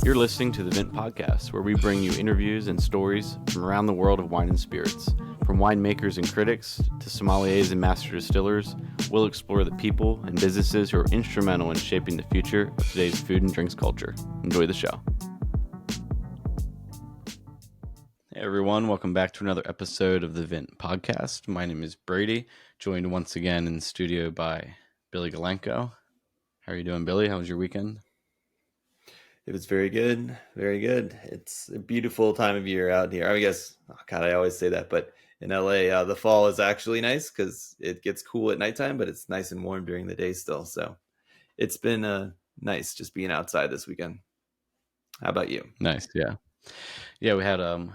You're listening to the Vint Podcast, where we bring you interviews and stories from around the world of wine and spirits. From winemakers and critics to sommeliers and master distillers, we'll explore the people and businesses who are instrumental in shaping the future of today's food and drinks culture. Enjoy the show. Hey everyone, welcome back to another episode of the Vint Podcast. My name is Brady, joined once again in the studio by Billy Galanko. How are you doing, Billy? How was your weekend? It was very good. Very good. It's a beautiful time of year out here. I guess, oh God, I always say that, but in LA, the fall is actually nice because it gets cool at nighttime, but it's nice and warm during the day still. So it's been nice just being outside this weekend. How about you? Nice, yeah. Yeah, we had a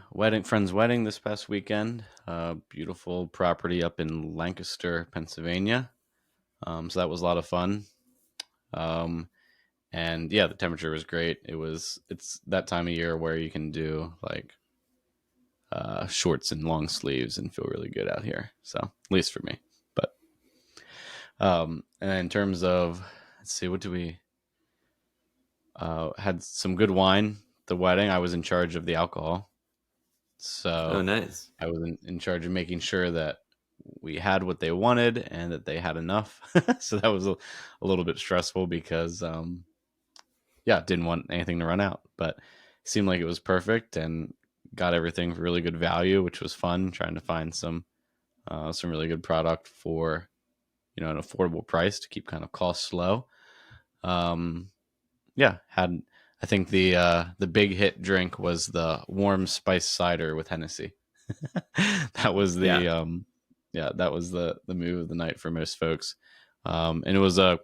friend's wedding this past weekend. Beautiful property up in Lancaster, Pennsylvania. So that was a lot of fun. And yeah, the temperature was great. It's that time of year where you can do like shorts and long sleeves and feel really good out here. So at least for me. But and in terms of, let's see, what do we had some good wine. The wedding, I was in charge of the alcohol. So nice. I was in charge of making sure that we had what they wanted and that they had enough. So that was a little bit stressful because didn't want anything to run out, but it seemed like it was perfect and got everything for really good value, which was fun, trying to find some really good product for, an affordable price to keep kind of costs low. I think the big hit drink was the warm spice cider with Hennessy. That was the move of the night for most folks. And it was a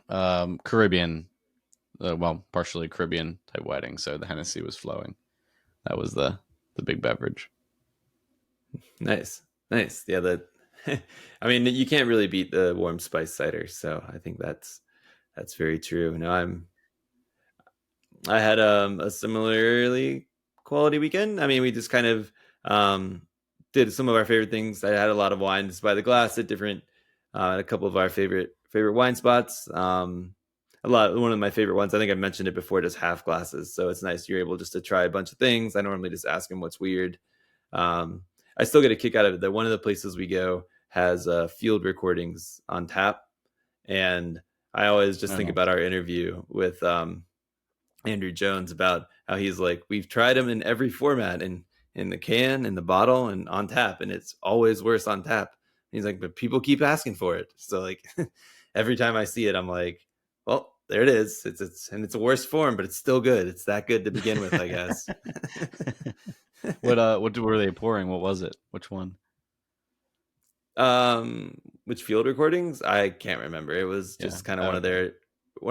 Caribbean, partially Caribbean type wedding, so the Hennessy was flowing. That was the big beverage. Nice. Yeah, I mean, you can't really beat the warm spice cider, so I think that's very true. No, I had a similarly quality weekend. I mean, we just kind of did some of our favorite things. I had a lot of wines by the glass at a couple of our favorite wine spots. One of my favorite ones, I think I mentioned it before, just half glasses. So it's nice. You're able just to try a bunch of things. I normally just ask them what's weird. I still get a kick out of it that one of the places we go has field recordings on tap. And I always just think about our interview with Andrew Jones about how he's like, we've tried them in every format, in the can, in the bottle, and on tap, and it's always worse on tap. And he's like, but people keep asking for it. So like every time I see it, I'm like, well, there it is. It's a worse form, but it's still good. It's that good to begin with, I guess. What were they pouring? What was it? Which one? Which field recordings? I can't remember. It was just kind of one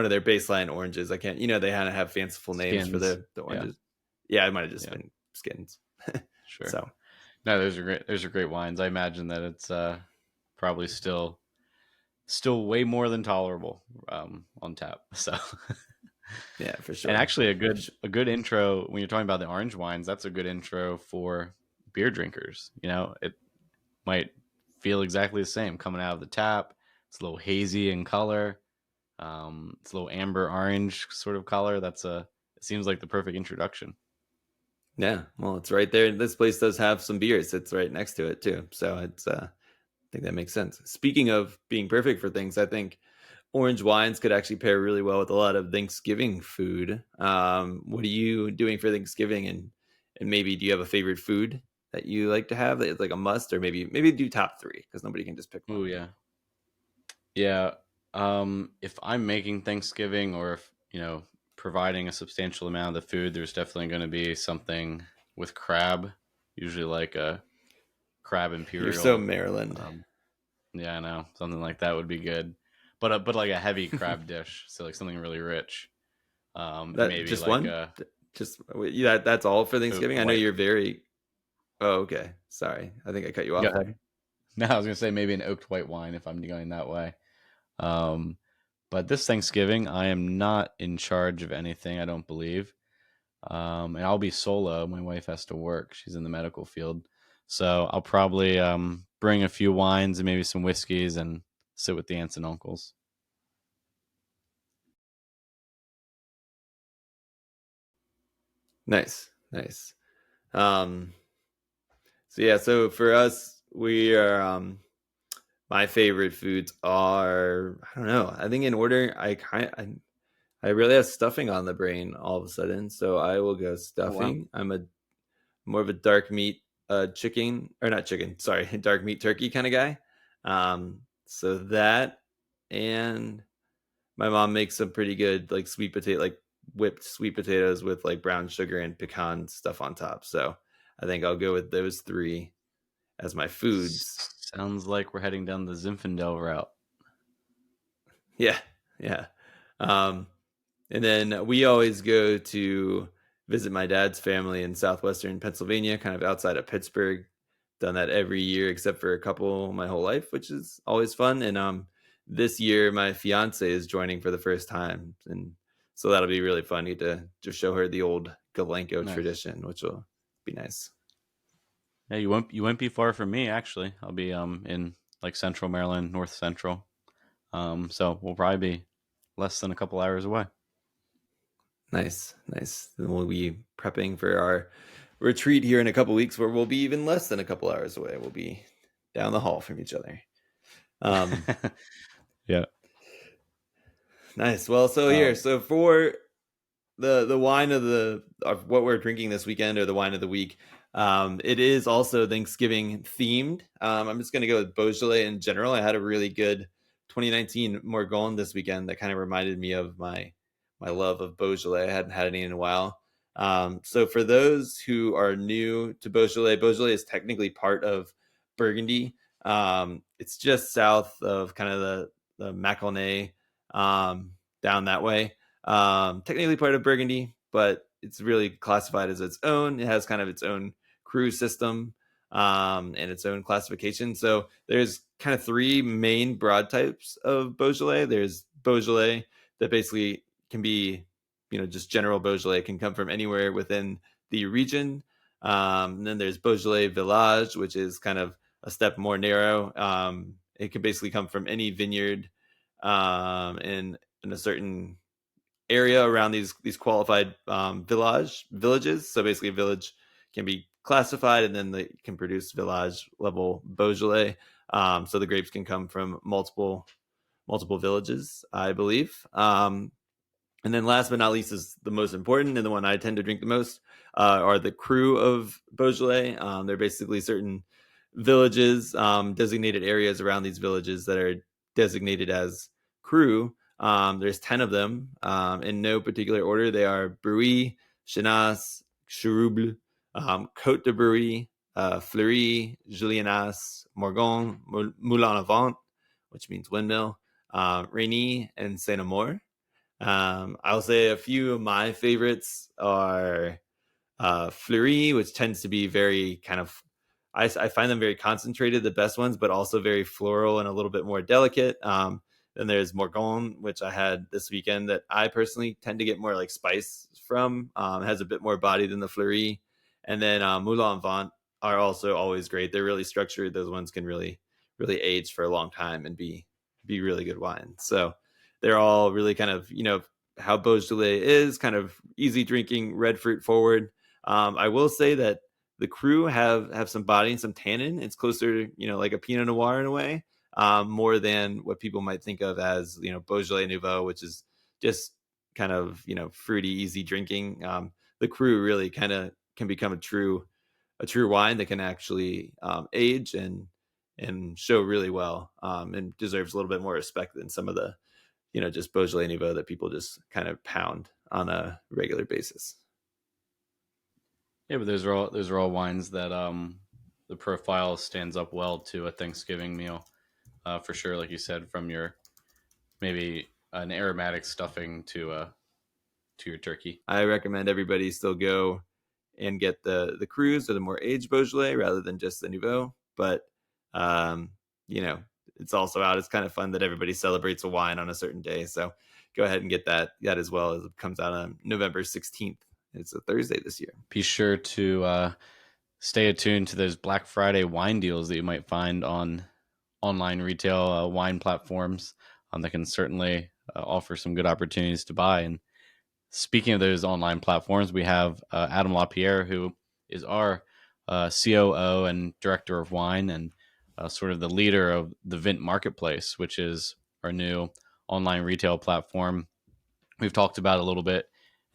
of their baseline oranges. I can't, they had to have fanciful names for the oranges. Yeah, it might have just been skins. Sure. So, no, those are great. Those are great wines. I imagine that it's probably still way more than tolerable on tap. So, yeah, for sure. And actually, a good intro when you're talking about the orange wines. That's a good intro for beer drinkers. It might feel exactly the same coming out of the tap. It's a little hazy in color. It's a little amber orange sort of color. It seems like the perfect introduction. Yeah, well, it's right there. This place does have some beers. It's right next to it too. So I think that makes sense. Speaking of being perfect for things, I think orange wines could actually pair really well with a lot of Thanksgiving food. What are you doing for Thanksgiving? And maybe do you have a favorite food that you like to have that is like a must, or maybe do top three because nobody can just pick one? Oh yeah. Yeah. If I'm making Thanksgiving or if, providing a substantial amount of the food, there's definitely going to be something with crab, usually like a crab imperial. You're so Maryland. Yeah, I know. Something like that would be good. But like a heavy crab dish. So like something really rich. Maybe just like one? That's all for Thanksgiving? I know you're very... Oh, okay. Sorry. I think I cut you off there. No, I was going to say maybe an oaked white wine if I'm going that way. But this Thanksgiving, I am not in charge of anything, I don't believe. And I'll be solo. My wife has to work. She's in the medical field. So I'll probably bring a few wines and maybe some whiskeys and sit with the aunts and uncles. Nice. Um, so yeah, so for us, we are my favorite foods are, I don't know. I think in order, I really have stuffing on the brain all of a sudden, so I will go Oh wow. stuffing. I'm a more of a dark meat chicken, or not chicken, sorry, dark meat turkey kind of guy. So that, and my mom makes some pretty good like sweet potato, like whipped sweet potatoes with like brown sugar and pecan stuff on top. So I think I'll go with those three as my foods. Sounds like we're heading down the Zinfandel route. Yeah, yeah. Um, and then we always go to visit my dad's family in southwestern Pennsylvania, kind of outside of Pittsburgh. Done that every year except for a couple my whole life, which is always fun. And this year my fiance is joining for the first time, and so that'll be really fun. Get to just show her the old Galanko Nice. tradition, which will be nice. Yeah, you won't be far from me actually. I'll be in like Central Maryland, North Central. So we'll probably be less than a couple hours away. Nice. Then we'll be prepping for our retreat here in a couple weeks, where we'll be even less than a couple hours away. We'll be down the hall from each other. Um, Yeah. nice. Well, so here, Um, so for the wine of what we're drinking this weekend, or the wine of the week, it is also Thanksgiving themed. I'm just going to go with Beaujolais in general. I had a really good 2019 Morgon this weekend that kind of reminded me of my love of Beaujolais. I hadn't had any in a while. So for those who are new to Beaujolais, Beaujolais is technically part of Burgundy. It's just south of kind of the Maconnais, down that way. Technically part of Burgundy, but it's really classified as its own. It has kind of its own crew system, and its own classification. So there's kind of three main broad types of Beaujolais. There's Beaujolais that basically can be, just general Beaujolais, can come from anywhere within the region. And then there's Beaujolais Village, which is kind of a step more narrow. It can basically come from any vineyard, in a certain area around these qualified villages. So basically, a village can be classified, and then they can produce village level Beaujolais. So the grapes can come from multiple villages, I believe. And then last but not least is the most important, and the one I tend to drink the most, are the crew of Beaujolais. They're basically certain villages, designated areas around these villages that are designated as crew. There's 10 of them, in no particular order. They are Bruy, Chenas, Cherouble, Côte de Bruy, Fleury, Julianas, Morgon, Moulin Avant, which means windmill, Régny, and Saint Amour. I'll say a few of my favorites are Fleury, which tends to be very kind of, I find them very concentrated, the best ones, but also very floral and a little bit more delicate. Then there's Morgon, which I had this weekend, that I personally tend to get more like spice from. Has a bit more body than the Fleury. And then Moulin Vent are also always great. They're really structured. Those ones can really age for a long time and be really good wine. So they're all really kind of, how Beaujolais is, kind of easy drinking, red fruit forward. I will say that the crew have some body and some tannin. It's closer, like a Pinot Noir in a way, more than what people might think of as, Beaujolais Nouveau, which is just kind of, fruity, easy drinking. The crew really kind of can become a true wine that can actually age and show really well, and deserves a little bit more respect than some of the, just Beaujolais Nouveau that people just kind of pound on a regular basis. yeah, but those are all wines that the profile stands up well to a Thanksgiving meal, for sure. Like you said, from your maybe an aromatic stuffing to your turkey. I recommend everybody still go and get the cruise or the more aged Beaujolais rather than just the Nouveau. But um, you know, it's also out. It's kind of fun that everybody celebrates a wine on a certain day. So go ahead and get that as well, as it comes out on November 16th. It's a Thursday this year. Be sure to stay attuned to those Black Friday wine deals that you might find on online retail wine platforms. That can certainly offer some good opportunities to buy. And speaking of those online platforms, we have Adam Lapierre, who is our COO and director of wine, and sort of the leader of the Vint Marketplace, which is our new online retail platform. We've talked about it a little bit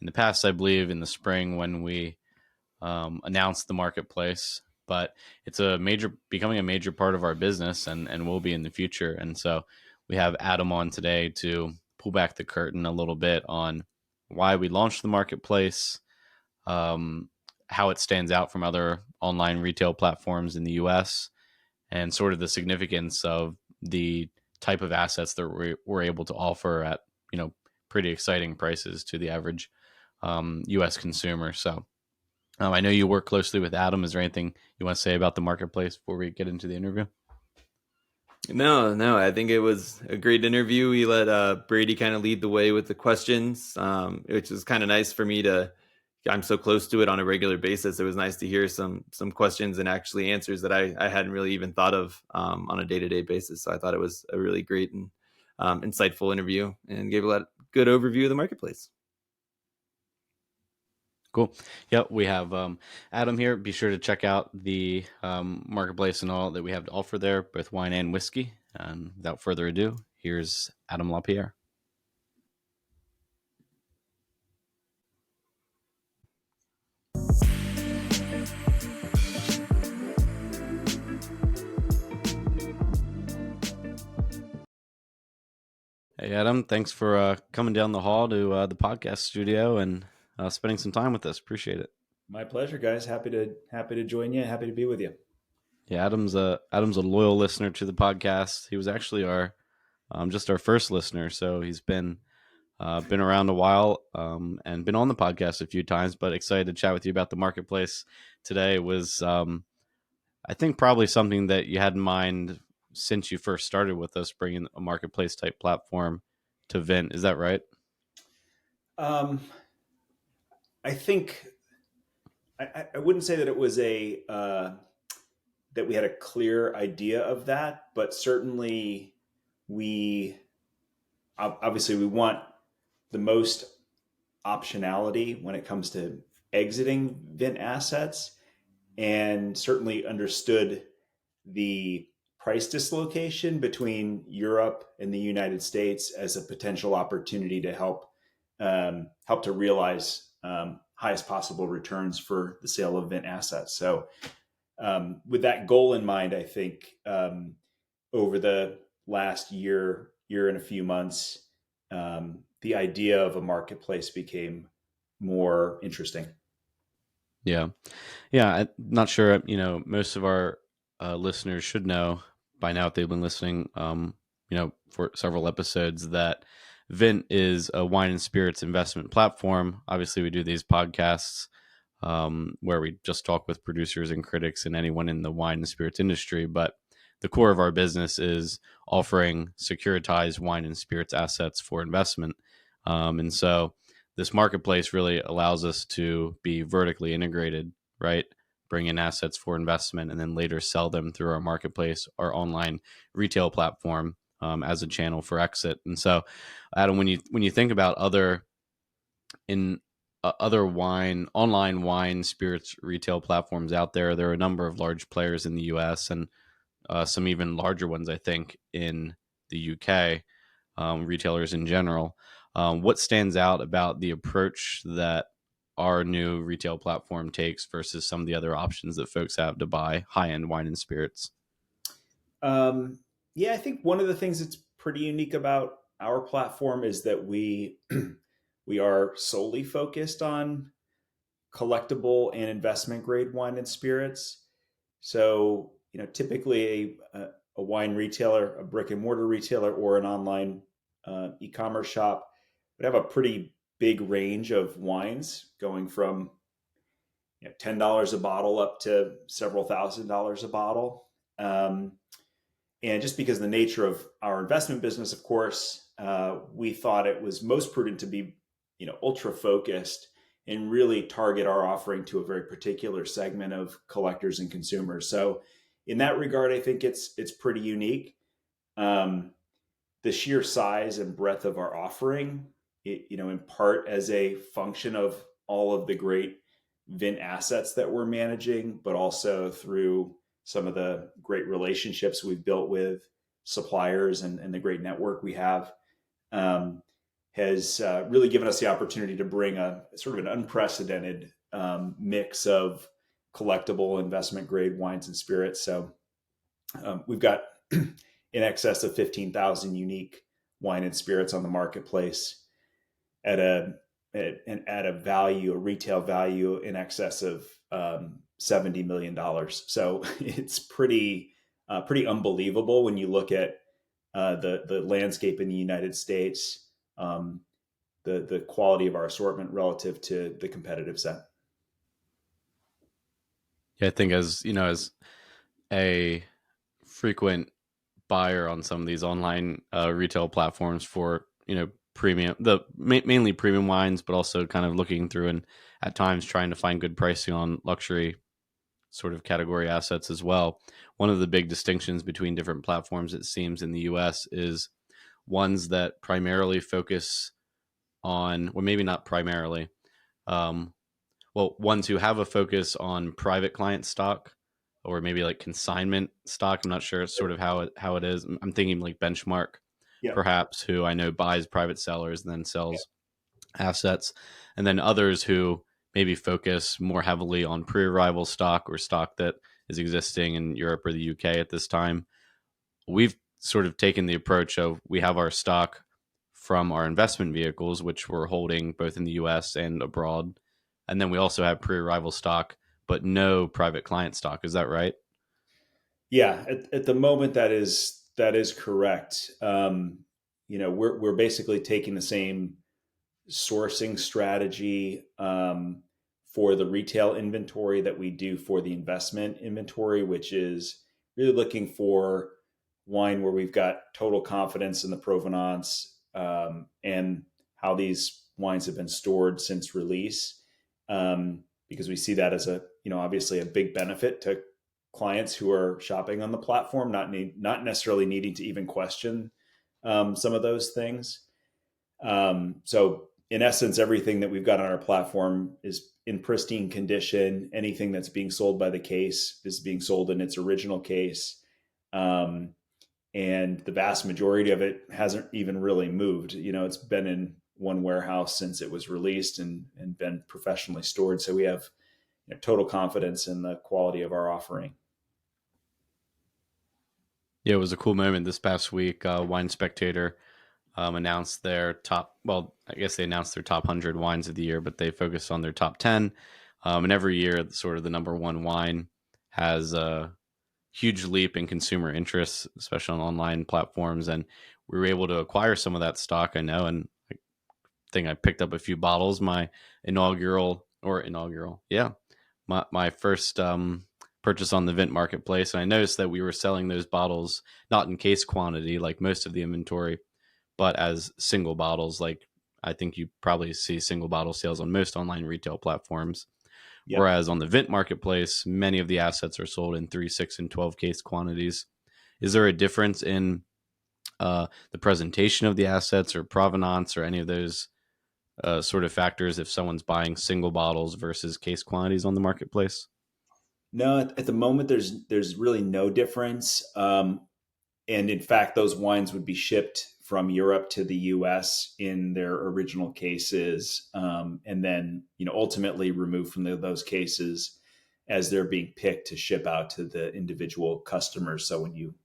in the past, I believe, in the spring when we announced the marketplace. But it's becoming a major part of our business, and will be in the future. And so we have Adam on today to pull back the curtain a little bit on why we launched the marketplace, um, how it stands out from other online retail platforms in the U.S., and sort of the significance of the type of assets that we're able to offer at pretty exciting prices to the average U.S. consumer. So I know you work closely with Adam. Is there anything you want to say about the marketplace before we get into the interview? No, I think it was a great interview. We let Brady kind of lead the way with the questions, which was kind of nice for me to. I'm so close to it on a regular basis. It was nice to hear some questions and actually answers that I hadn't really even thought of on a day-to-day basis. So I thought it was a really great and insightful interview, and gave a good overview of the marketplace. Cool. Yep, we have Adam here. Be sure to check out the marketplace and all that we have to offer there, both wine and whiskey. And without further ado, here's Adam Lapierre. Hey, Adam. Thanks for coming down the hall to the podcast studio and spending some time with us. Appreciate it. My pleasure, guys. Happy to join you. Happy to be with you. Yeah, Adam's a loyal listener to the podcast. He was actually our just our first listener, so he's been around a while and been on the podcast a few times. But excited to chat with you about the marketplace today. It was I think probably something that you had in mind since you first started with us, bringing a marketplace type platform to Vint. Is that right? I think I wouldn't say that it was that we had a clear idea of that, but certainly we obviously we want the most optionality when it comes to exiting Vint assets, and certainly understood the price dislocation between Europe and the United States as a potential opportunity to help to realize highest possible returns for the sale of Vint assets. So with that goal in mind, I think over the last year and a few months, the idea of a marketplace became more interesting. Yeah. I'm not sure. Most of our listeners should know by now, if they've been listening, for several episodes, that Vint is a wine and spirits investment platform. Obviously, we do these podcasts where we just talk with producers and critics and anyone in the wine and spirits industry. But the core of our business is offering securitized wine and spirits assets for investment. And so this marketplace really allows us to be vertically integrated, right? Bring in assets for investment and then later sell them through our marketplace, our online retail platform, as a channel for exit. And so, Adam, when you think about other online wine spirits retail platforms out there, there are a number of large players in the U.S. and some even larger ones, I think, in the U.K. Retailers in general. What stands out about the approach that our new retail platform takes versus some of the other options that folks have to buy high-end wine and spirits? Yeah, I think one of the things that's pretty unique about our platform is that we we are solely focused on collectible and investment grade wine and spirits. So, typically a wine retailer, a brick and mortar retailer, or an online e-commerce shop would have a pretty big range of wines, going from $10 a bottle up to several $1,000s a bottle. And just because of the nature of our investment business, of course, we thought it was most prudent to be, ultra focused and really target our offering to a very particular segment of collectors and consumers. So, in that regard, I think it's pretty unique. The sheer size and breadth of our offering in part as a function of all of the great Vint assets that we're managing, but also through some of the great relationships we've built with suppliers and the great network we have, has really given us the opportunity to bring a sort of an unprecedented mix of collectible investment grade wines and spirits. So we've got in excess of 15,000 unique wine and spirits on the marketplace at a value, a retail value in excess of $70 million. So it's pretty unbelievable when you look at the landscape in the United States, the quality of our assortment relative to the competitive set. Yeah, I think as a frequent buyer on some of these online retail platforms for premium, mainly premium wines, but also kind of looking through and at times trying to find good pricing on luxury sort of category assets as well. One of the big distinctions between different platforms, it seems, in the US is ones that primarily focus on, or maybe not primarily, ones who have a focus on private client stock or maybe like consignment stock. I'm not sure. It's sort of how it is. I'm thinking like Benchmark, Yeah. perhaps, who I know buys private sellers and then sells assets, and then others who maybe focus more heavily on pre-arrival stock or stock that is existing in Europe or the UK at this time. We've sort of taken the approach of we have our stock from our investment vehicles, which we're holding both in the US and abroad. And then we also have pre-arrival stock, but no private client stock. Is that right? Yeah, at the moment that is correct. We're basically taking the same sourcing strategy for the retail inventory that we do for the investment inventory, which is really looking for wine where we've got total confidence in the provenance and how these wines have been stored since release, because we see that as obviously a big benefit to clients who are shopping on the platform, not necessarily needing to even question some of those things. So in essence, everything that we've got on our platform is in pristine condition. Anything that's being sold by the case is being sold in its original case. And the vast majority of it hasn't even really moved. It's been in one warehouse since it was released and been professionally stored. So we have total confidence in the quality of our offering. Yeah, it was a cool moment this past week. Wine Spectator announced their top, I guess they announced their top 100 wines of the year, but they focused on their top 10. And every year, sort of the number one wine has a huge leap in consumer interest, especially on online platforms. And we were able to acquire some of that stock, I know. And I think I picked up a few bottles, my my first purchase on the Vint Marketplace. And I noticed that we were selling those bottles not in case quantity like most of the inventory, but as single bottles. Like I think you probably see single bottle sales on most online retail platforms. Yep. Whereas on the Vint Marketplace, many of the assets are sold in 3, 6, and 12 case quantities. Is there a difference in the presentation of the assets or provenance or any of those sort of factors if someone's buying single bottles versus case quantities on the marketplace? No, at the moment, there's really no difference. And in fact, those wines would be shipped from Europe to the U.S. in their original cases, and then ultimately removed from those cases as they're being picked to ship out to the individual customers. So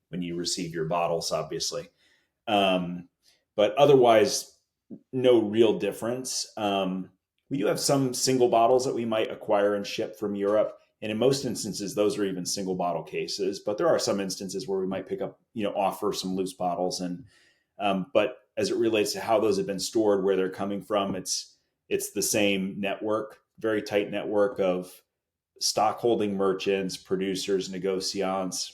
when you receive your bottles, obviously, but otherwise, no real difference. We do have some single bottles that we might acquire and ship from Europe. And in most instances, those are even single bottle cases. But there are some instances where we might pick up, offer some loose bottles. And but as it relates to how those have been stored, where they're coming from, it's the same network, very tight network of stock holding merchants, producers, negociants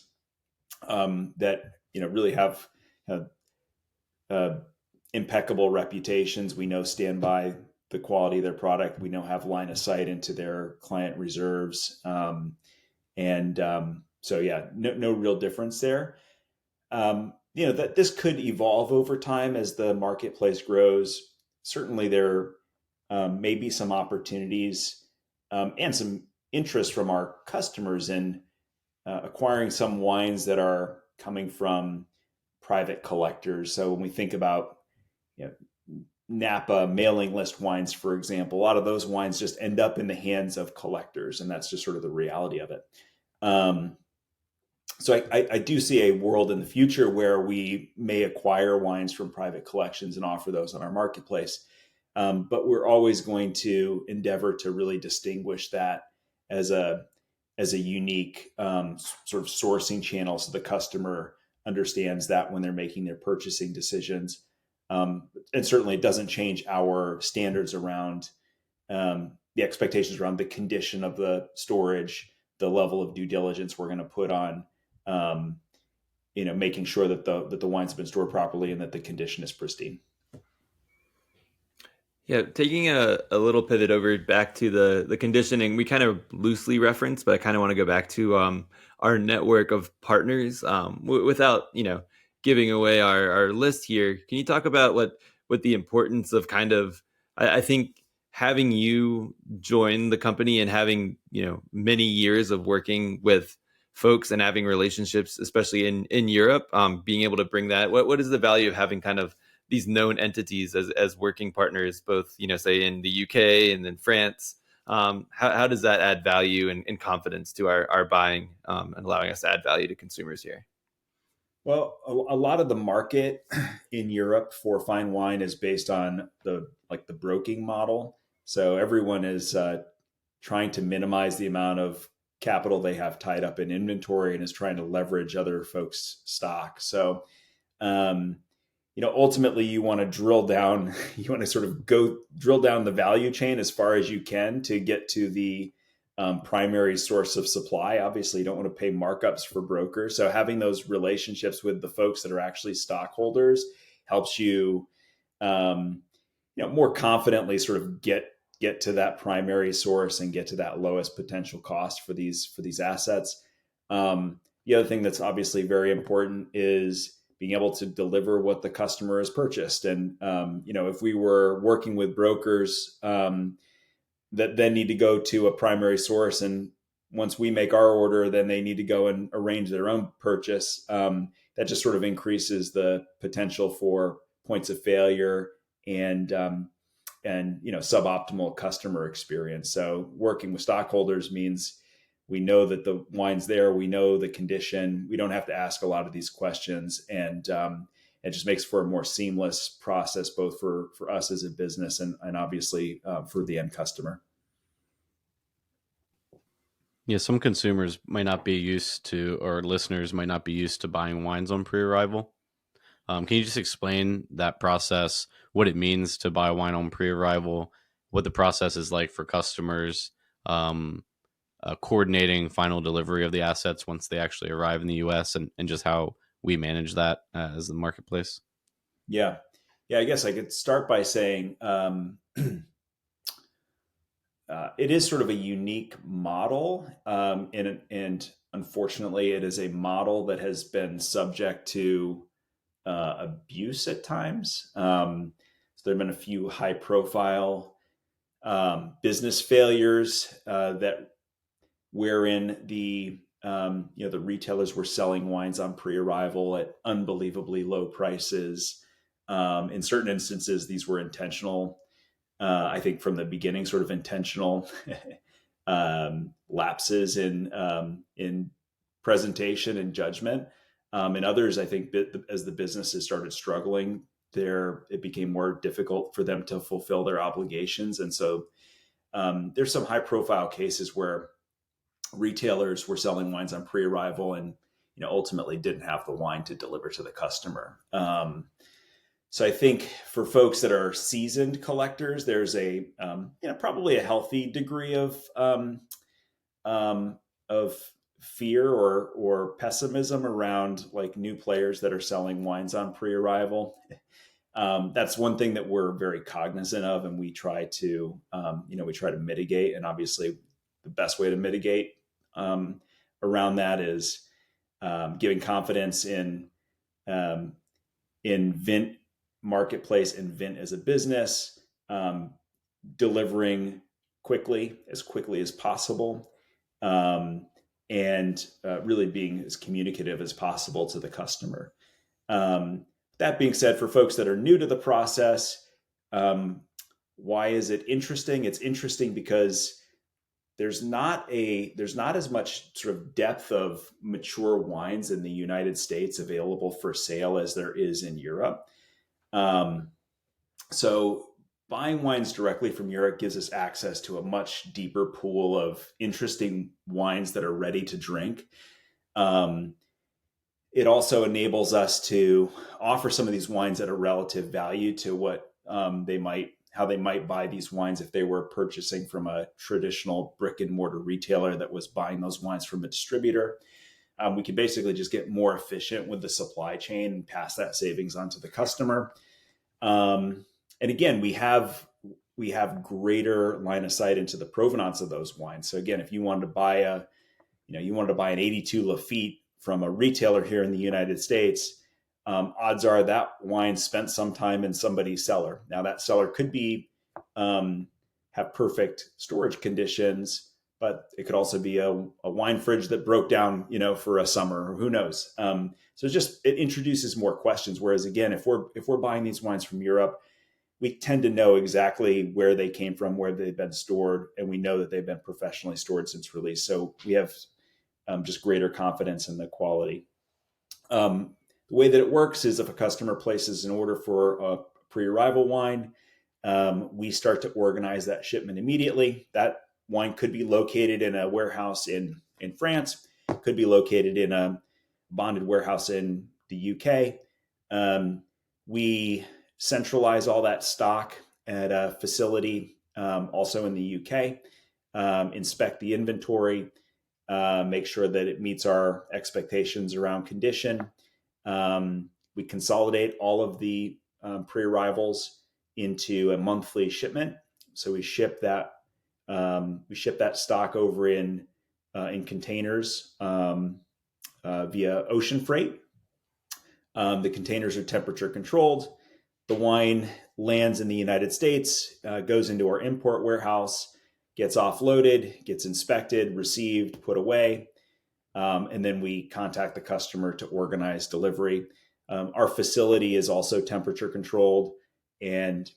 that really have impeccable reputations. We know stand by the quality of their product. We know have line of sight into their client reserves. So yeah, no real difference there. That this could evolve over time as the marketplace grows. certainly there may be some opportunities and some interest from our customers in acquiring some wines that are coming from private collectors. So when we think about, you know, Napa mailing list wines, for example, a lot of those wines just end up in the hands of collectors, and that's just sort of the reality of it. Um, so I do see a world in the future where we may acquire wines from private collections and offer those on our marketplace. But we're always going to endeavor to really distinguish that as a unique sort of sourcing channel, so the customer understands that when they're making their purchasing decisions. And certainly it doesn't change our standards around the expectations around the condition of the storage, the level of due diligence we're going to put on, um, making sure that the wines have been stored properly and that the condition is pristine. Yeah, taking a little pivot over back to the conditioning, we kind of loosely referenced, but I kind of want to go back to our network of partners without giving away our list here. Can you talk about what the importance of kind of I think having you join the company and having many years of working with folks and having relationships, especially in Europe, being able to bring that. What is the value of having kind of these known entities as working partners, both, say in the UK and then France? How does that add value and confidence to our buying and allowing us to add value to consumers here? Well, a lot of the market in Europe for fine wine is based on the broking model. So everyone is trying to minimize the amount of capital they have tied up in inventory and is trying to leverage other folks' stock. So ultimately you want to drill down, you want to sort of go drill down the value chain as far as you can to get to the primary source of supply. Obviously, you don't want to pay markups for brokers. So having those relationships with the folks that are actually stockholders helps you, more confidently sort of get to that primary source and get to that lowest potential cost for these assets. The other thing that's obviously very important is being able to deliver what the customer has purchased. And, if we were working with brokers that then need to go to a primary source, and once we make our order, then they need to go and arrange their own purchase, that just sort of increases the potential for points of failure and suboptimal customer experience. So working with stockholders means we know that the wine's there, we know the condition, we don't have to ask a lot of these questions, and it just makes for a more seamless process, both for us as a business and obviously for the end customer. Yeah, some consumers might not be used to, or listeners might not be used to buying wines on pre-arrival. Can you just explain that process, what it means to buy wine on pre-arrival, what the process is like for customers, coordinating final delivery of the assets once they actually arrive in the U.S., and just how we manage that as the marketplace? Yeah. I guess I could start by saying it is sort of a unique model, and unfortunately, it is a model that has been subject to abuse at times. So there have been a few high-profile business failures that wherein the retailers were selling wines on pre-arrival at unbelievably low prices. In certain instances, these were intentional. I think from the beginning, sort of intentional lapses in presentation and judgment. And others, I think, as the businesses started struggling, it became more difficult for them to fulfill their obligations. And so there's some high-profile cases where retailers were selling wines on pre-arrival and ultimately didn't have the wine to deliver to the customer. So I think for folks that are seasoned collectors, there's a probably a healthy degree of fear or pessimism around like new players that are selling wines on pre-arrival. That's one thing that we're very cognizant of, and we try to mitigate. And obviously, the best way to mitigate around that is giving confidence in Vint Marketplace and Vint as a business, um, delivering quickly as possible, um, and really being as communicative as possible to the customer. Um, that being said, for folks that are new to the process, um, why is it interesting? It's interesting because there's not as much sort of depth of mature wines in the United States available for sale as there is in Europe. Um, so buying wines directly from Europe gives us access to a much deeper pool of interesting wines that are ready to drink. Um, it also enables us to offer some of these wines at a relative value to what how they might buy these wines if they were purchasing from a traditional brick and mortar retailer that was buying those wines from a distributor. We can basically just get more efficient with the supply chain and pass that savings on to the customer. And again, we have greater line of sight into the provenance of those wines. So again, if you wanted to buy an 82 Lafite from a retailer here in the United States, odds are that wine spent some time in somebody's cellar. Now that cellar could be have perfect storage conditions, but it could also be a wine fridge that broke down, for a summer, or who knows. So it introduces more questions. Whereas again, if we're buying these wines from Europe, we tend to know exactly where they came from, where they've been stored, and we know that they've been professionally stored since release. So we have just greater confidence in the quality. The way that it works is if a customer places an order for a pre-arrival wine, we start to organize that shipment immediately. That wine could be located in a warehouse in France, could be located in a bonded warehouse in the UK. We centralize all that stock at a facility also in the UK, inspect the inventory, make sure that it meets our expectations around condition. We consolidate all of the pre-arrivals into a monthly shipment. So we ship that stock over in containers via ocean freight. The containers are temperature controlled. The wine lands in the United States, goes into our import warehouse, gets offloaded, gets inspected, received, put away, and then we contact the customer to organize delivery. Our facility is also temperature controlled, and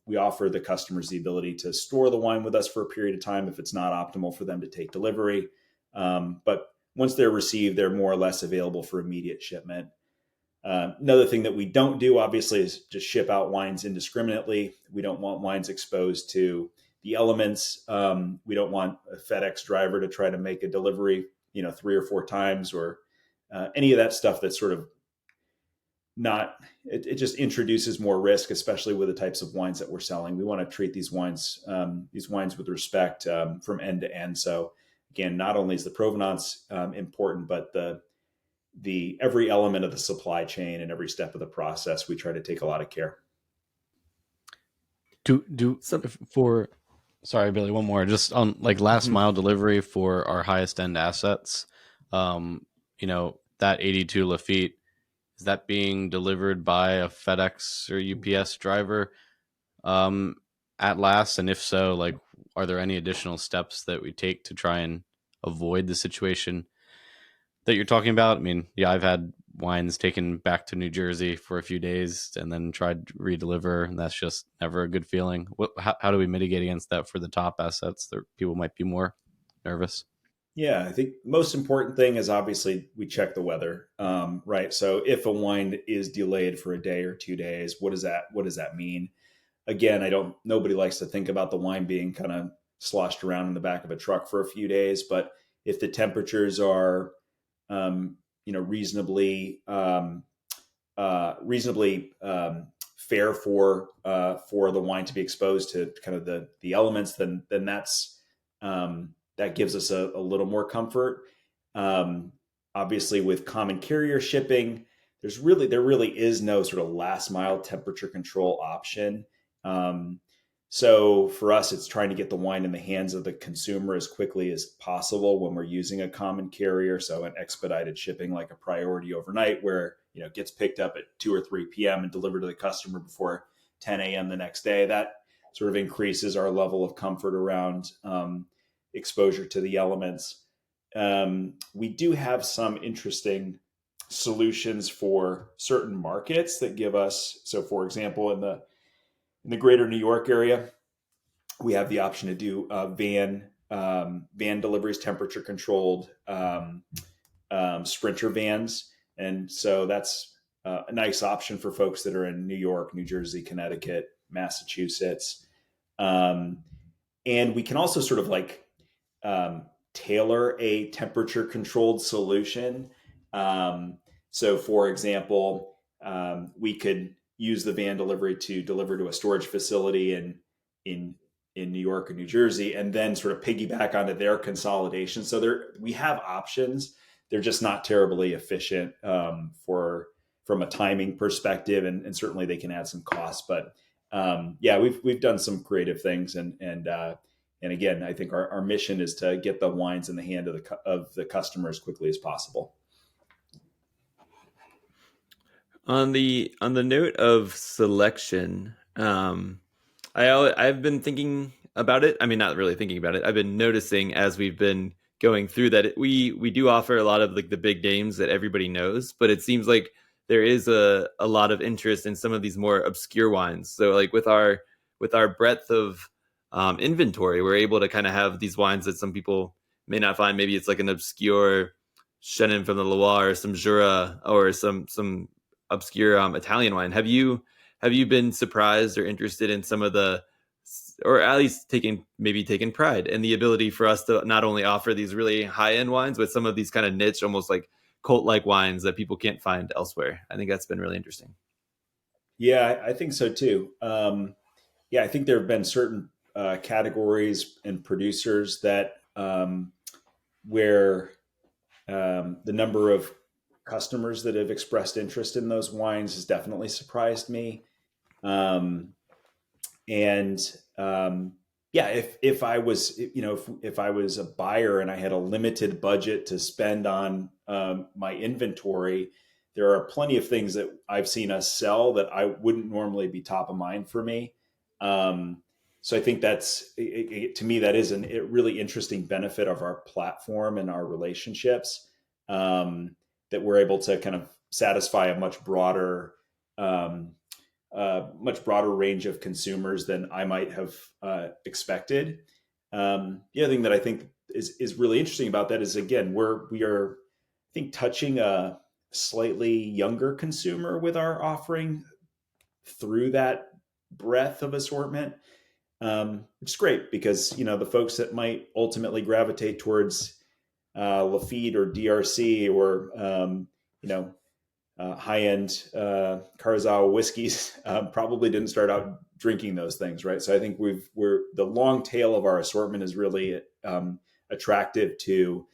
we offer the customers the ability to store the wine with us for a period of time if it's not optimal for them to take delivery. But once they're received, they're more or less available for immediate shipment. Another thing that we don't do, obviously, is just ship out wines indiscriminately. We don't want wines exposed to the elements. We don't want a FedEx driver to try to make a delivery, 3 or 4 times, or any of that stuff that's sort of not, it just introduces more risk, especially with the types of wines that we're selling. We want to treat these wines with respect from end to end. So again, not only is the provenance important, but the every element of the supply chain and every step of the process, we try to take a lot of care. Sorry, Billy, one more, just on like last mile delivery for our highest end assets. That 82 Lafite, is that being delivered by a FedEx or UPS driver at last? And if so, like, are there any additional steps that we take to try and avoid the situation that you're talking about? I mean, yeah, I've had wines taken back to New Jersey for a few days and then tried to redeliver, and that's just never a good feeling. How do we mitigate against that for the top assets that people might be more nervous? Yeah, I think most important thing is obviously we check the weather, right? So if a wine is delayed for a day or 2 days, what does that mean? Again, nobody likes to think about the wine being kind of sloshed around in the back of a truck for a few days, but if the temperatures are reasonably fair for the wine to be exposed to kind of the elements, then that gives us a little more comfort. Obviously, with common carrier shipping, there really is no sort of last mile temperature control option. So for us, it's trying to get the wine in the hands of the consumer as quickly as possible when we're using a common carrier. So an expedited shipping, like a priority overnight, where it gets picked up at 2 or 3 p.m. and delivered to the customer before 10 a.m. the next day. That sort of increases our level of comfort around exposure to the elements. We do have some interesting solutions for certain markets that give us. So, for example, in the greater New York area, we have the option to do van deliveries, temperature controlled Sprinter vans, and so that's a nice option for folks that are in New York, New Jersey, Connecticut, Massachusetts, and we can also sort of like tailor a temperature controlled solution. So, for example, we could use the van delivery to deliver to a storage facility in New York or New Jersey, and then sort of piggyback onto their consolidation. So we have options. They're just not terribly efficient from a timing perspective, and certainly they can add some costs. But yeah, we've done some creative things, and again, I think our mission is to get the wines in the hand of the customer as quickly as possible. On the note of selection, I've been thinking about it. I mean, not really thinking about it. I've been noticing as we've been going through that we do offer a lot of like the big names that everybody knows, but it seems like there is a lot of interest in some of these more obscure wines. So like with our breadth of inventory, we're able to kind of have these wines that some people may not find. Maybe it's like an obscure Chenin from the Loire, or some Jura, or some obscure Italian wine. Have you been surprised or interested in some of the, or at least taken pride in the ability for us to not only offer these really high-end wines, but some of these kind of niche, almost like cult-like wines that people can't find elsewhere? I think that's been really interesting. Yeah, I think so too. Yeah, I think there have been certain categories and producers that where the number of customers that have expressed interest in those wines has definitely surprised me. And yeah, if I was, if I was a buyer and I had a limited budget to spend on my inventory, there are plenty of things that I've seen us sell that I wouldn't normally be top of mind for me. So I think that's, to me, that is a really interesting benefit of our platform and our relationships, that we're able to kind of satisfy a much broader range of consumers than I might have expected. The other thing that I think is really interesting about that is, again, we are, I think, touching a slightly younger consumer with our offering through that breadth of assortment, which is great because, the folks that might ultimately gravitate towards Lafite or DRC or, high-end Curacao whiskeys probably didn't start out drinking those things, right? So I think the long tail of our assortment is really attractive to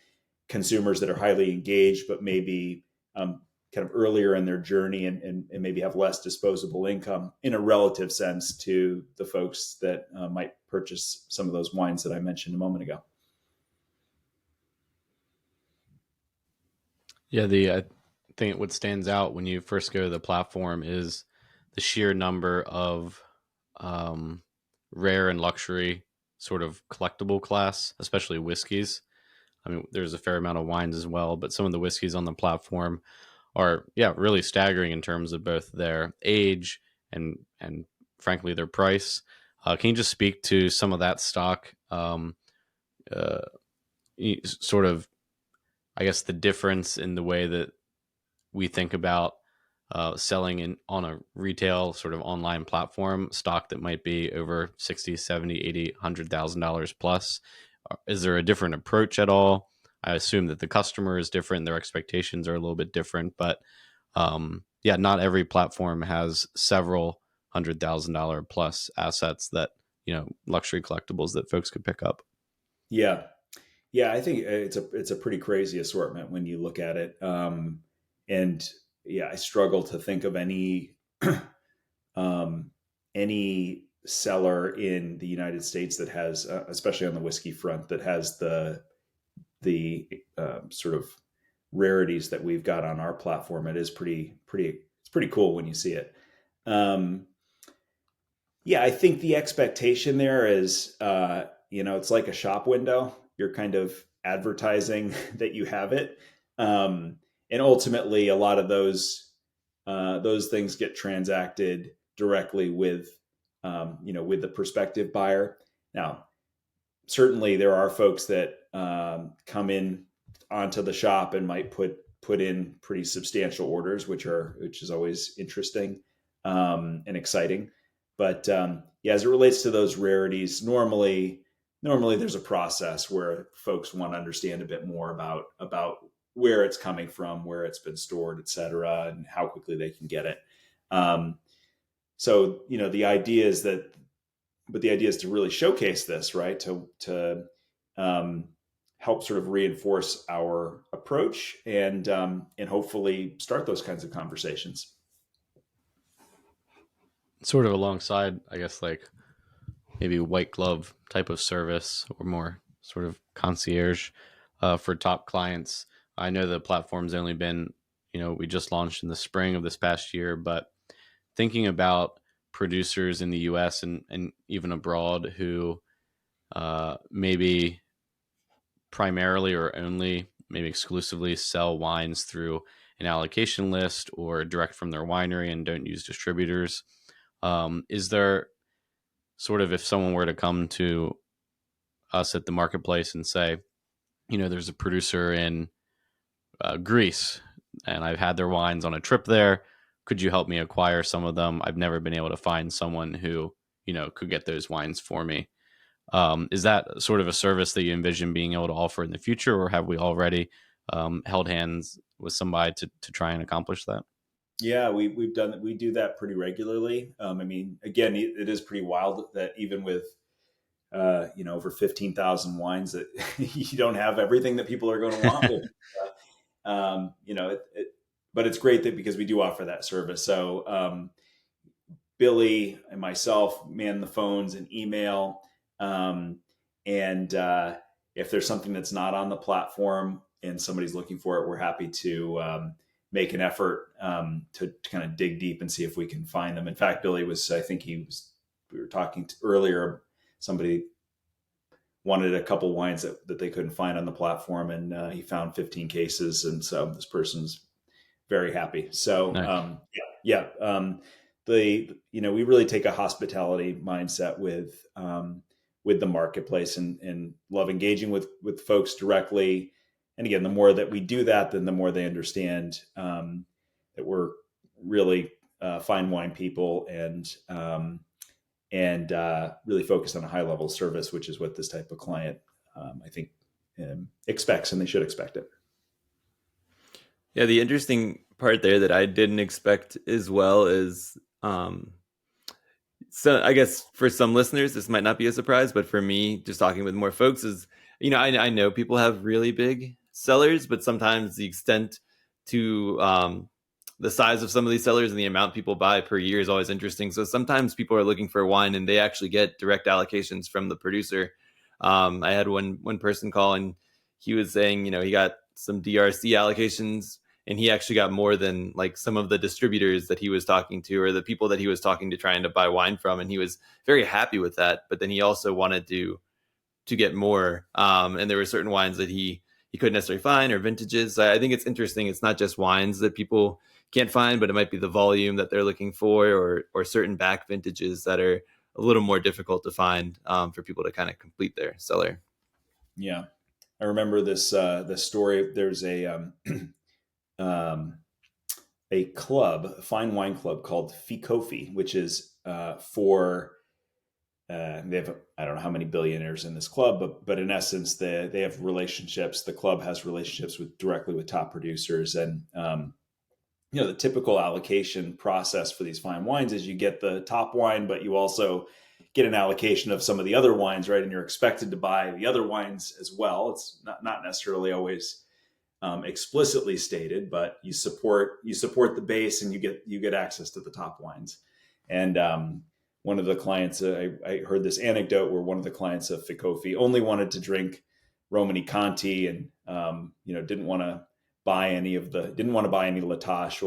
consumers that are highly engaged, but maybe kind of earlier in their journey and maybe have less disposable income in a relative sense to the folks that might purchase some of those wines that I mentioned a moment ago. Yeah, I think what stands out when you first go to the platform is the sheer number of rare and luxury sort of collectible class, especially whiskeys. I mean, there's a fair amount of wines as well, but some of the whiskeys on the platform are, really staggering in terms of both their age and frankly their price. Can you just speak to some of that stock? Sort of, I guess, the difference in the way that we think about selling on a retail sort of online platform stock that might be over 60, 70, 80, $100,000 plus. Is there a different approach at all? I assume that the customer is different. Their expectations are a little bit different, but not every platform has several $100,000 plus assets that, luxury collectibles that folks could pick up. Yeah. Yeah, I think it's a pretty crazy assortment when you look at it. And yeah, I struggle to think of any seller in the United States that has, especially on the whiskey front, that has the sort of rarities that we've got on our platform. It is it's pretty cool when you see it. Yeah, I think the expectation there is, it's like a shop window. You're kind of advertising that you have it, and ultimately, a lot of those things get transacted directly with, with the prospective buyer. Now, certainly, there are folks that come in onto the shop and might put in pretty substantial orders, which is always interesting and exciting. But yeah, as it relates to those rarities, normally there's a process where folks want to understand a bit more about where it's coming from, where it's been stored, et cetera, and how quickly they can get it. Um, so the idea is that, but the idea is to really showcase this, right? To um, help sort of reinforce our approach and hopefully start those kinds of conversations. Sort of alongside, I guess, like maybe white glove type of service or more sort of concierge for top clients. I know the platform's only been, we just launched in the spring of this past year, but thinking about producers in the US and even abroad who maybe primarily or only, maybe exclusively sell wines through an allocation list or direct from their winery and don't use distributors. Is there sort of, if someone were to come to us at the marketplace and say, there's a producer in Greece and I've had their wines on a trip there. Could you help me acquire some of them? I've never been able to find someone who, could get those wines for me. Is that sort of a service that you envision being able to offer in the future, or have we already held hands with somebody to try and accomplish that? Yeah, we do that pretty regularly. I mean, again, it is pretty wild that even with over 15,000 wines that you don't have everything that people are going to want. But it's great that because we do offer that service. So Billy and myself man the phones and email. And if there's something that's not on the platform and somebody's looking for it, we're happy to make an effort to kind of dig deep and see if we can find them. In fact, Billy we were talking earlier, somebody wanted a couple wines that they couldn't find on the platform, and he found 15 cases. And so this person's very happy. So Nice. we really take a hospitality mindset with the marketplace and love engaging with folks directly. And again, the more that we do that, then the more they understand that we're really fine wine people and really focused on a high level service, which is what this type of client I think expects, and they should expect it. Yeah, the interesting part there that I didn't expect as well is, so I guess for some listeners, this might not be a surprise, but for me, just talking with more folks is, I know people have really big sellers, but sometimes the extent to the size of some of these sellers and the amount people buy per year is always interesting. So sometimes people are looking for wine and they actually get direct allocations from the producer. I had one person call and he was saying, he got some DRC allocations and he actually got more than like some of the distributors that he was talking to or the people that he was talking to trying to buy wine from. And he was very happy with that. But then he also wanted to get more. And there were certain wines that he couldn't necessarily find or vintages. I think it's interesting. It's not just wines that people can't find, but it might be the volume that they're looking for or certain back vintages that are a little more difficult to find for people to kind of complete their cellar. Yeah. I remember this story. There's a fine wine club called Ficofi, which is for they have, I don't know how many billionaires in this club, but in essence, they have relationships. The club has relationships directly with top producers, and the typical allocation process for these fine wines is you get the top wine, but you also get an allocation of some of the other wines, right? And you're expected to buy the other wines as well. It's not necessarily always explicitly stated, but you support the base and you get access to the top wines. And one of the clients, I heard this anecdote where one of the clients of Ficofi only wanted to drink Romani Conti and didn't want to buy any Latache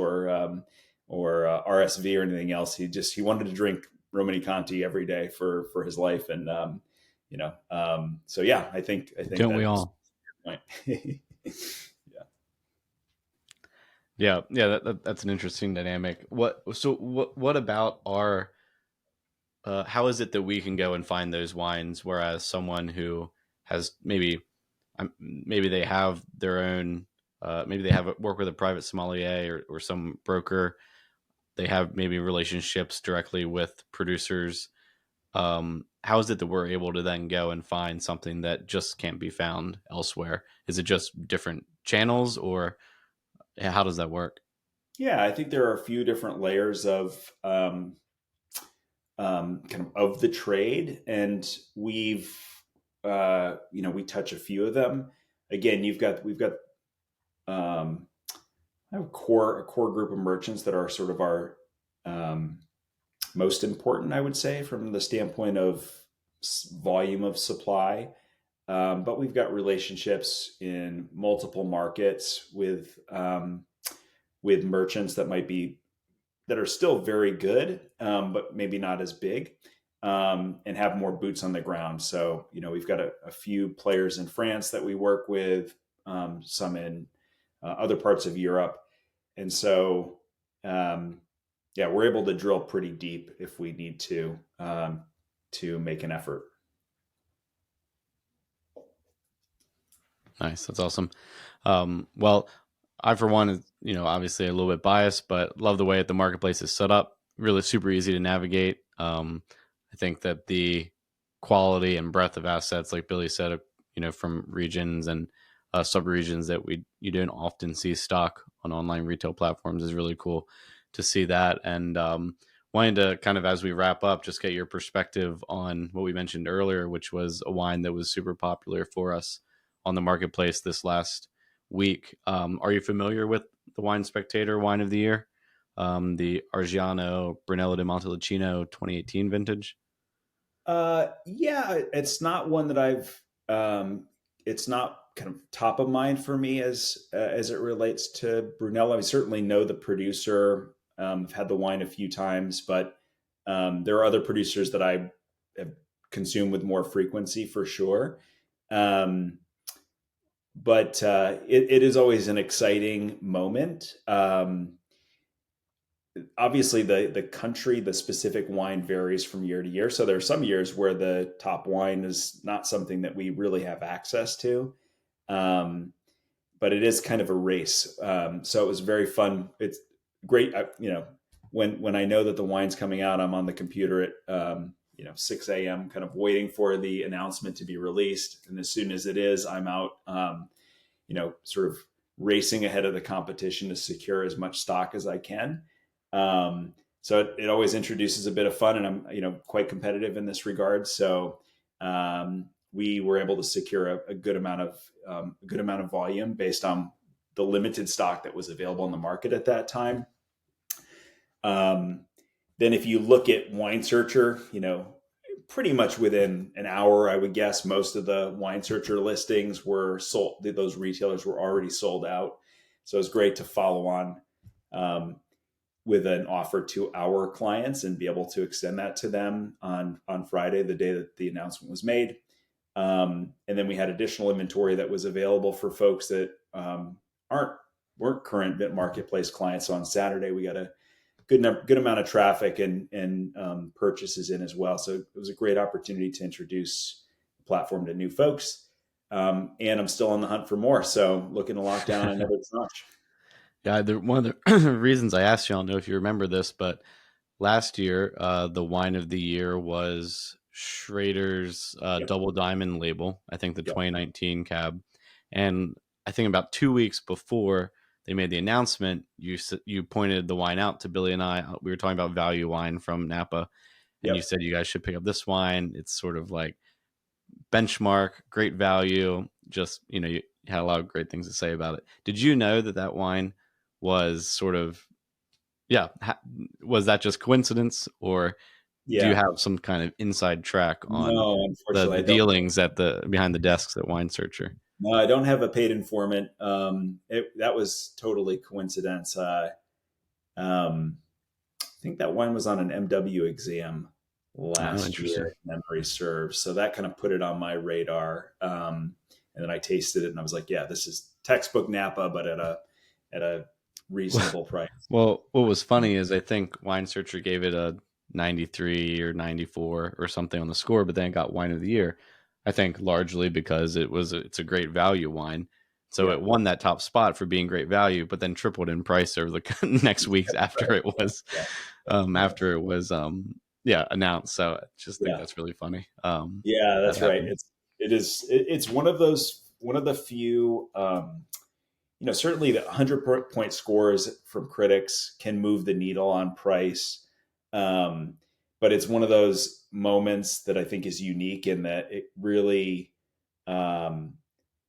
or RSV or anything else. He wanted to drink Romanée-Conti every day for his life. And, so yeah, I think Don't we that's all? point. Yeah. That's an interesting dynamic. What about our, how is it that we can go and find those wines, whereas someone who has maybe they have their own, maybe they have work with a private sommelier or some broker, they have maybe relationships directly with producers. How is it that we're able to then go and find something that just can't be found elsewhere? Is it just different channels, or how does that work? Yeah, I think there are a few different layers of kind of the trade, and we touch a few of them. Again, we've got um, a core group of merchants that are sort of our um, most important, I would say, from the standpoint of volume of supply. But we've got relationships in multiple markets with merchants that are still very good, but maybe not as big, and have more boots on the ground. So, we've got a few players in France that we work with, some in other parts of Europe. And so, yeah, we're able to drill pretty deep if we need to make an effort. Nice. That's awesome. Well, I, for one, is, obviously a little bit biased, but love the way that the marketplace is set up. Really super easy to navigate. I think that the quality and breadth of assets, like Billy said, from regions and sub-regions that you don't often see stock on online retail platforms, is really cool to see that. And wanting to kind of, as we wrap up, just get your perspective on what we mentioned earlier, which was a wine that was super popular for us on the marketplace this last week. Are you familiar with the Wine Spectator Wine of the Year, the Argiano Brunello di Montalcino 2018 vintage? Yeah, it's not one that it's not kind of top of mind for me as it relates to Brunello. I certainly know the producer. I've had the wine a few times, but there are other producers that I have consumed with more frequency for sure. Um, but it is always an exciting moment. Obviously, the country, the specific wine varies from year to year. So there are some years where the top wine is not something that we really have access to. Um, but it is kind of a race. So it was very fun. It's great. When I know that the wine's coming out, I'm on the computer at 6 a.m. kind of waiting for the announcement to be released. And as soon as it is, I'm out, sort of racing ahead of the competition to secure as much stock as I can. So it always introduces a bit of fun, and I'm quite competitive in this regard. So we were able to secure a good amount of volume based on the limited stock that was available in the market at that time. Then if you look at Wine Searcher, pretty much within an hour, I would guess most of the Wine Searcher listings were sold. Those retailers were already sold out. So it's great to follow on with an offer to our clients and be able to extend that to them on Friday, the day that the announcement was made. And then we had additional inventory that was available for folks that weren't current Vint Marketplace clients. So on Saturday, we got a good amount of traffic and purchases in as well. So it was a great opportunity to introduce the platform to new folks. And I'm still on the hunt for more. So looking to lock down another tranche. Yeah, one of the reasons I asked you, I don't know if you remember this, but last year, the wine of the year was Schrader's Yep. Double Diamond label, I think the Yep. 2019 cab. And I think about 2 weeks before they made the announcement, you pointed the wine out to Billy and I. We were talking about value wine from Napa, and you Yep. said you guys should pick up this wine. It's sort of like benchmark, great value. Just, you had a lot of great things to say about it. Did you know that wine was sort of, yeah, was that just coincidence, or do you Yeah. have some kind of inside track on No, the unfortunately, the I don't. dealings at the behind the desks at Wine Searcher? No, I don't have a paid informant. That was totally coincidence. I think that wine was on an MW exam. last interesting. year, if memory serves. So that kind of put it on my radar. And then I tasted it and I was like, yeah, this is textbook Napa, but at a reasonable price. Well, what was funny is I think Wine Searcher gave it a 93 or 94 or something on the score, but then it got Wine of the Year. I think largely because it's a great value wine. So Yeah. it won that top spot for being great value, but then tripled in price over the next weeks after it was announced. So I just think Yeah. that's really funny. Yeah, that's that right. happened. It's one of the few, certainly the 100 point scores from critics can move the needle on price. But it's one of those moments that I think is unique in that it really,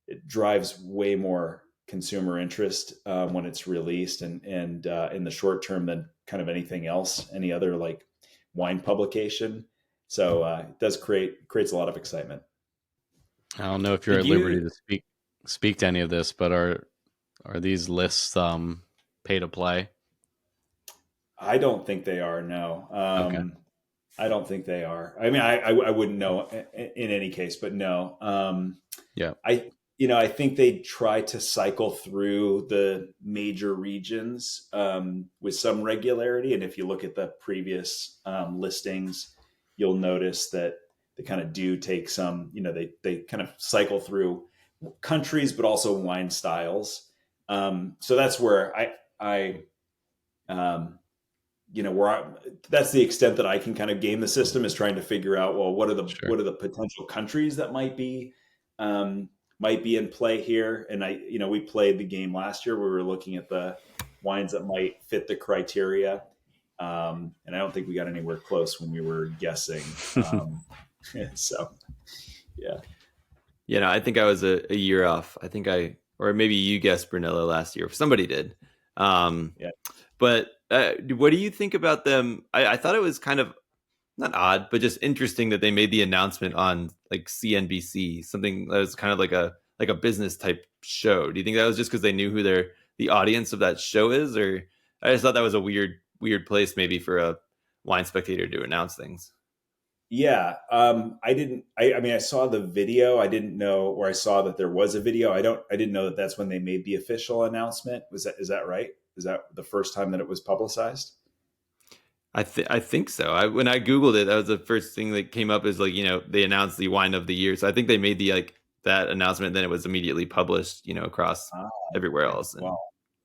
it drives way more consumer interest when it's released and in the short term than kind of anything else, any other like wine publication. So it does creates a lot of excitement. I don't know if you're Did at liberty you? to speak to any of this, but are these lists pay to play? I don't think they are. No, Okay. I don't think they are. I mean, I wouldn't know in any case, but no. Yeah. I think they try to cycle through the major regions with some regularity. And if you look at the previous listings, you'll notice that they kind of do take some. They kind of cycle through countries, but also wine styles. So that's where I that's the extent that I can kind of game the system, is trying to figure out, well, what are the potential countries that might be in play here. And we played the game last year where we were looking at the wines that might fit the criteria. And I don't think we got anywhere close when we were guessing. So yeah. I think I was a year off. I think or maybe you guessed Brunello last year. Somebody did. Yeah. But what do you think about them? I thought it was kind of not odd, but just interesting that they made the announcement on like CNBC, something that was kind of like a business type show. Do you think that was just because they knew who the audience of that show is, or I just thought that was a weird place maybe for a Wine Spectator to announce things? Yeah. I saw the video. I didn't know, or I saw that there was a video. I didn't know that that's when they made the official announcement. Is that right? Is that the first time that it was publicized? I think so. When I Googled it, that was the first thing that came up, is like, they announced the wine of the year. So I think they made that announcement, then it was immediately published, across everywhere else. And well,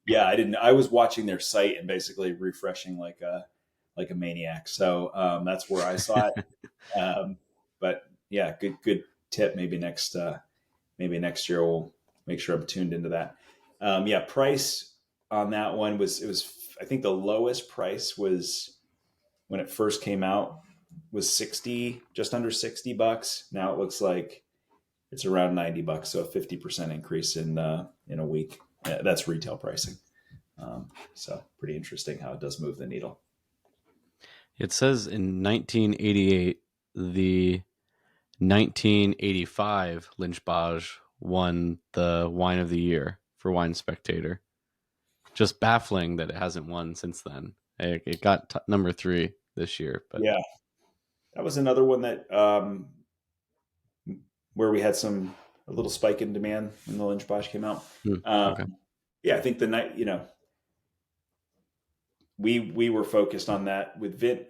yeah, I didn't. I was watching their site and basically refreshing like a maniac. So that's where I saw it. But yeah, good tip. Maybe next year we'll make sure I'm tuned into that. Price on that one was I think the lowest price was when it first came out was just under $60. Now it looks like it's around $90, so a 50% increase in a week. That's retail pricing. So pretty interesting how it does move the needle. It says in 1988, the 1985 Lynch Bage won the Wine of the Year for Wine Spectator. Just baffling that it hasn't won since then. It got number 3 this year, but yeah, that was another one that where we had a little spike in demand when the Lynch Bage came out. Okay. Yeah, I think the night we were focused on that with Vint,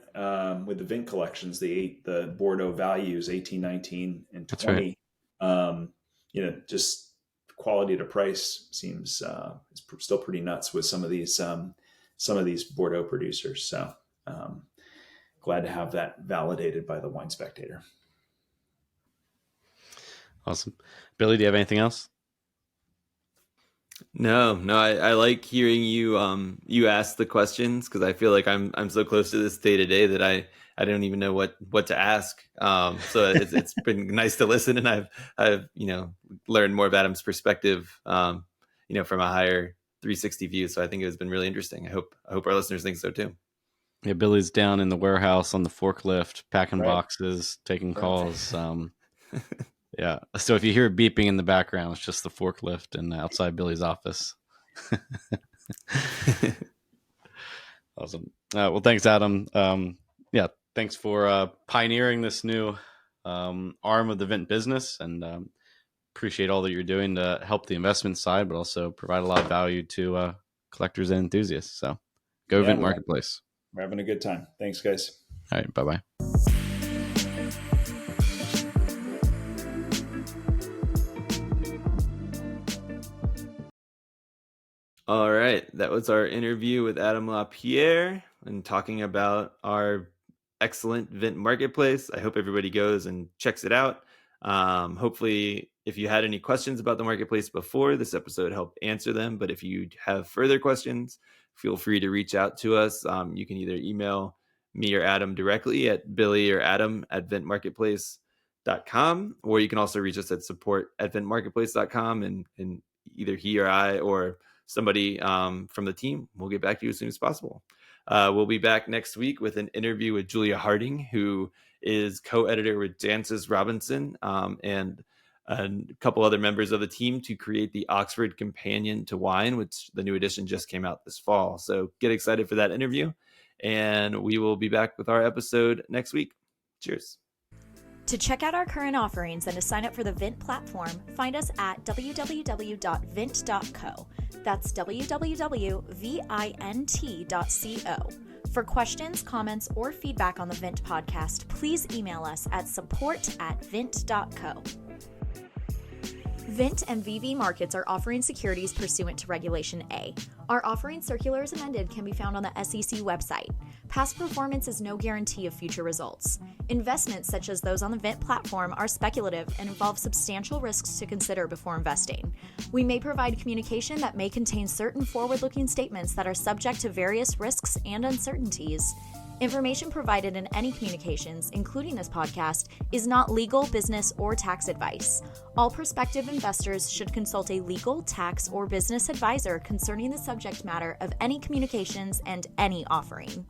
with the Vint collections, the Bordeaux values 18, 19, and 20. That's right. Just quality to price seems it's still pretty nuts with some of these Bordeaux producers. So glad to have that validated by the Wine Spectator. Awesome. Billy, do you have anything else? No, I like hearing you ask the questions, because I feel like I'm so close to this day to day that I don't even know what to ask. So it's been nice to listen, and I've learned more about Adam's perspective, from a higher 360 view. So I think it has been really interesting. I hope our listeners think so too. Yeah, Billy's down in the warehouse on the forklift, packing Right. boxes, taking calls. Yeah. So if you hear beeping in the background, it's just the forklift and outside Billy's office. Awesome. Well, thanks, Adam. thanks for pioneering this new arm of the Vint business, and appreciate all that you're doing to help the investment side, but also provide a lot of value to collectors and enthusiasts. So go Vint Marketplace. We're having a good time. Thanks, guys. All right. Bye-bye. All right. That was our interview with Adam Lapierre and talking about our excellent Vint Marketplace. I hope everybody goes and checks it out. Hopefully, if you had any questions about the marketplace before, this episode helped answer them. But if you have further questions, feel free to reach out to us. You can either email me or Adam directly at Billy or Adam at vintmarketplace.com, or you can also reach us at support@vintmarketplace.com, and either he or I or somebody from the team will get back to you as soon as possible. We'll be back next week with an interview with Julia Harding, who is co-editor with Jancis Robinson and a couple other members of the team to create the Oxford Companion to Wine, which the new edition just came out this fall. So get excited for that interview, and we will be back with our episode next week. Cheers. To check out our current offerings and to sign up for the Vint platform, find us at www.vint.co. That's www.vint.co. For questions, comments, or feedback on the Vint podcast, please email us at support@vint.co. Vint and VV Markets are offering securities pursuant to Regulation A. Our offering circular as amended can be found on the SEC website. Past performance is no guarantee of future results. Investments such as those on the Vint platform are speculative and involve substantial risks to consider before investing. We may provide communication that may contain certain forward-looking statements that are subject to various risks and uncertainties. Information provided in any communications, including this podcast, is not legal, business, or tax advice. All prospective investors should consult a legal, tax, or business advisor concerning the subject matter of any communications and any offering.